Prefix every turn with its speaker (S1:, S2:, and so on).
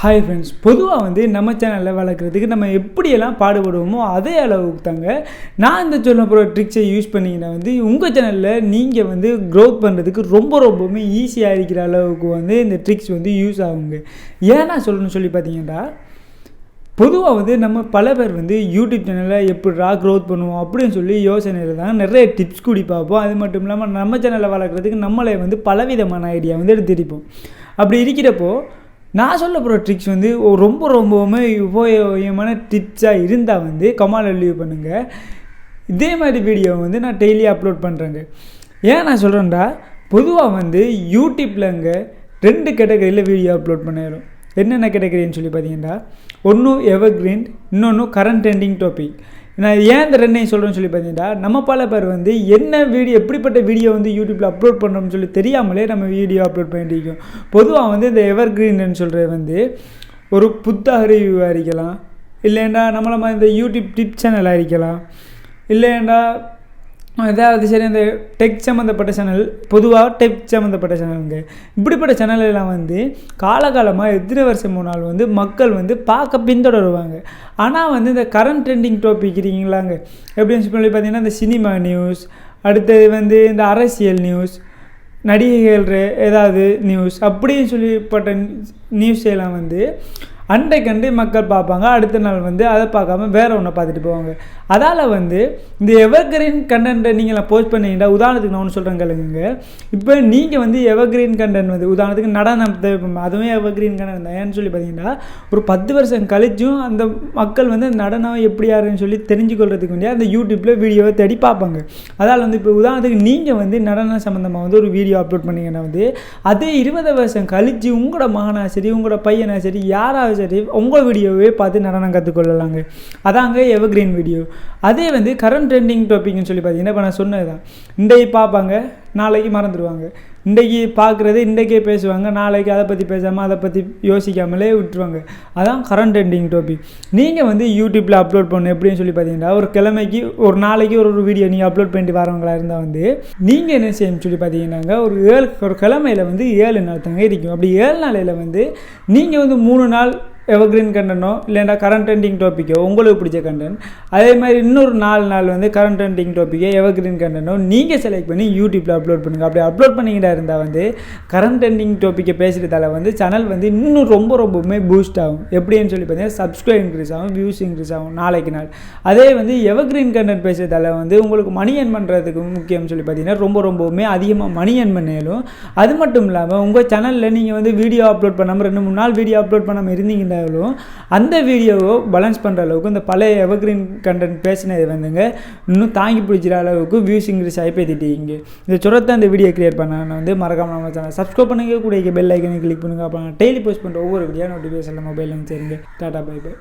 S1: Hi friends, பொதுவாக நம்ம சேனலில் வளர்க்குறதுக்கு நம்ம எப்படியெல்லாம் பாடுபடுவோமோ அதே அளவுக்கு தாங்க நான் இந்த சொல்ல போகிற ட்ரிக்ஸை யூஸ் பண்ணிங்கன்னா உங்கள் சேனலில் நீங்கள் க்ரோத் பண்ணுறதுக்கு ரொம்பவுமே ஈஸியாக இருக்கிற அளவுக்கு இந்த ட்ரிக்ஸ் யூஸ் ஆகுங்க. ஏன்னா சொல்லணும்னு சொல்லி பார்த்தீங்கன்னா, பொதுவாக நம்ம பல பேர் யூடியூப் சேனலில் எப்படிடா க்ரோத் பண்ணுவோம் அப்படின்னு சொல்லி யோசனையில் தான் நிறைய டிப்ஸ் கூடி பார்ப்போம். அது மட்டும் இல்லாமல் நம்ம சேனலில் வளர்க்குறதுக்கு நம்மளே பலவிதமான ஐடியா எடுத்திருப்போம். அப்படி இருக்கிறப்போ நான் சொல்ல போகிற ட்ரிக்ஸ் ரொம்பவுமே உபயோகமான டிப்ஸாக இருந்தால் கமெண்ட்ல லீவ் பண்ணுங்கள். இதே மாதிரி வீடியோ நான் டெய்லி அப்லோட் பண்ணுறேங்க. ஏன் நான் சொல்கிறேன்டா, பொதுவாக யூடியூப்லங்க 2 கேட்டகரியில் வீடியோ அப்லோட் பண்ணிடும். என்னென்ன கேட்டகரின்னு சொல்லி பார்த்தீங்கன்னா, ஒன்று எவர்கிரீன், இன்னொன்று கரண்ட் ட்ரெண்டிங் டாபிக். நான் ஏன் இந்த 2ஐயும் சொல்கிறேன்னு சொல்லி பார்த்தீங்கன்னா, நம்ம பல பேர் என்ன வீடியோ எப்படிப்பட்ட வீடியோ யூடியூப்பில் அப்லோட் பண்ணுறோம்னு சொல்லி தெரியாமலே நம்ம வீடியோ அப்லோட் பண்ணியிருக்கோம். பொதுவாக இந்த எவர்கிரீன்னு சொல்கிறது ஒரு புத்தக ரிவ்யூவாக இருக்கலாம், இல்லைன்னா நம்மள இந்த யூடியூப் டிப் சேனலாக இருக்கலாம், இல்லைன்னா ஏதாவது சரி இந்த டெக் சம்மந்தப்பட்ட சேனல், பொதுவாக டெக் சம்மந்தப்பட்ட சேனலுங்க. இப்படிப்பட்ட சேனலெல்லாம் காலகாலமாக எத்தனை வருஷம் போனாலும் மக்கள் பார்க்க பின்தொடருவாங்க. ஆனால் இந்த கரண்ட் ட்ரெண்டிங் டாபிக் இருக்கீங்களாங்க, எப்படின்னு சொல்லி பார்த்தீங்கன்னா இந்த சினிமா நியூஸ், அடுத்தது இந்த அரசியல் நியூஸ், நடிகைகள் ஏதாவது நியூஸ் அப்படின்னு சொல்லிப்பட்ட நியூஸ் எல்லாம் அன்றைக்கண்டு மக்கள் பார்ப்பாங்க. அடுத்த நாள் அதை பார்க்காம வேறு ஒன்றை பார்த்துட்டு போவாங்க. அதால் இந்த எவர்கிரீன் கண்டென்ட்டை நீங்கள் போஸ்ட் பண்ணிங்கன்னா, உதாரணத்துக்கு நான் ஒன்று சொல்கிறேன் கேளுங்க. இப்போ நீங்கள் எவர்கிரீன் கண்டென்ட் உதாரணத்துக்கு நடனம் தேவைப்படும், அதுவும் எவர்கிரீன் கண்டென்ட் தான். ஏன்னு சொல்லி பார்த்தீங்கன்னா, ஒரு 10 வருஷம் கழிச்சும் அந்த மக்கள் நடனம் எப்படி யாருன்னு சொல்லி தெரிஞ்சுக்கொள்றதுக்கு வேண்டிய அந்த யூடியூப்பில் வீடியோவை தேடி பார்ப்பாங்க. அதால் இப்போ உதாரணத்துக்கு நீங்கள் நடனம் சம்மந்தமாக ஒரு வீடியோ அப்லோட் பண்ணிங்கன்னா அதே 20 வருஷம் கழித்து உங்களோட மகனா சரி, உங்களோட பையனா சரி, யாராவது சரி உங்கள் வீடியோவே பார்த்து நடனம் கற்றுக்கொள்ளலாங்க. அதாங்க எவர்கிரீன் வீடியோ. அதே கரண்ட் ட்ரெண்டிங் டாபிக்னு சொல்லி பார்த்தீங்கன்னா, இப்போ நான் சொன்னது தான், இன்றைக்கு பார்ப்பாங்க, நாளைக்கு மறந்துடுவாங்க. இன்றைக்கி பார்க்குறது இன்றைக்கே பேசுவாங்க, நாளைக்கு அதை பற்றி பேசாமல் அதை பற்றி யோசிக்காமலே விட்டுருவாங்க. அதான் கரண்ட் ட்ரெண்டிங் டாபிக். நீங்கள் யூடியூப்பில் அப்லோட் பண்ணணும் எப்படின்னு சொல்லி பார்த்தீங்கன்னா, ஒரு கிழமைக்கு ஒரு நாளைக்கு ஒரு வீடியோ நீங்கள் அப்லோட் பண்ணிட்டு வரவங்களா இருந்தால் நீங்கள் என்ன செய்யணும்னு சொல்லி பார்த்தீங்கன்னாங்க, ஒரு கிழமையில் 7 நாள் தாங்க இருக்கும். அப்படி 7 நாளையில் நீங்கள் 3 நாள் எவர்கிரீன் கண்டனோ இல்லைன்னா கரண்ட் ட்ரெண்டிங் டாப்பிக்கோ உங்களுக்கு பிடிச்ச கண்டென்ட், அதே மாதிரி இன்னொரு 4 நாள் கரண்ட் ட்ரெண்டிங் டாப்பிக்கோ எவர்கிரீன் கண்டனோ நீங்கள் செலக்ட் பண்ணி யூடியூப்பில் அப்லோட் பண்ணுங்கள். அப்படி அப்லோட் பண்ணிக்கிட்டா இருந்தால் கரண்ட் ட்ரெண்டிங் டாப்பிக்கை பேசுகிறதால சேனல் இன்னும் ரொம்பவுமே பூஸ்ட் ஆகும். எப்படின்னு சொல்லி பார்த்தீங்கன்னா, சப்ஸ்கிரைப் இன்க்ரீஸ் ஆகும், வியூஸ் இன்க்ரீஸ் ஆகும் நாளைக்கு நாள். அதே எவர்கிரீன் கண்டென்ட் பேசுகிறதால உங்களுக்கு மணி ஏர்ன் பண்ணுறதுக்கு முக்கியம்னு சொல்லி பார்த்தீங்கன்னா, ரொம்பவுமே அதிகமாக மணி ஏர்ன் பண்ணலும். அது மட்டும் இல்லாமல் உங்கள் சேனலில் நீங்கள் வீடியோ அப்லோட் பண்ணாமல் 2-3 நாள் வீடியோ அப்லோட் பண்ணாமல் இருந்தீங்கன்னா அந்த வீடியோவை பேலன்ஸ் பண்ணுற அளவுக்கு இந்த பழைய எவர்கிரீன் கண்டென்ட் பேசினது இன்னும் தாங்கி பிடிச்சிற அளவுக்கு வியூஸ் இன்க்ரீஸ் ஆகி பேத்திட்டீங்க. இந்த சொல்கிறத இந்த வீடியோ கிரியேட் பண்ண நான் மறக்காம நம்ம சேனல் சப்ஸ்கிரைப் பண்ணுங்க, கூட பெல் ஐக்கனை கிளிக் பண்ணுங்கள். அப்புறம் டெய்லி போஸ்ட் பண்ணுற ஒவ்வொரு வீடியோ நோட்டிஃபிகேஷனில் மொபைலில் சரிங்க. Tata, bye by.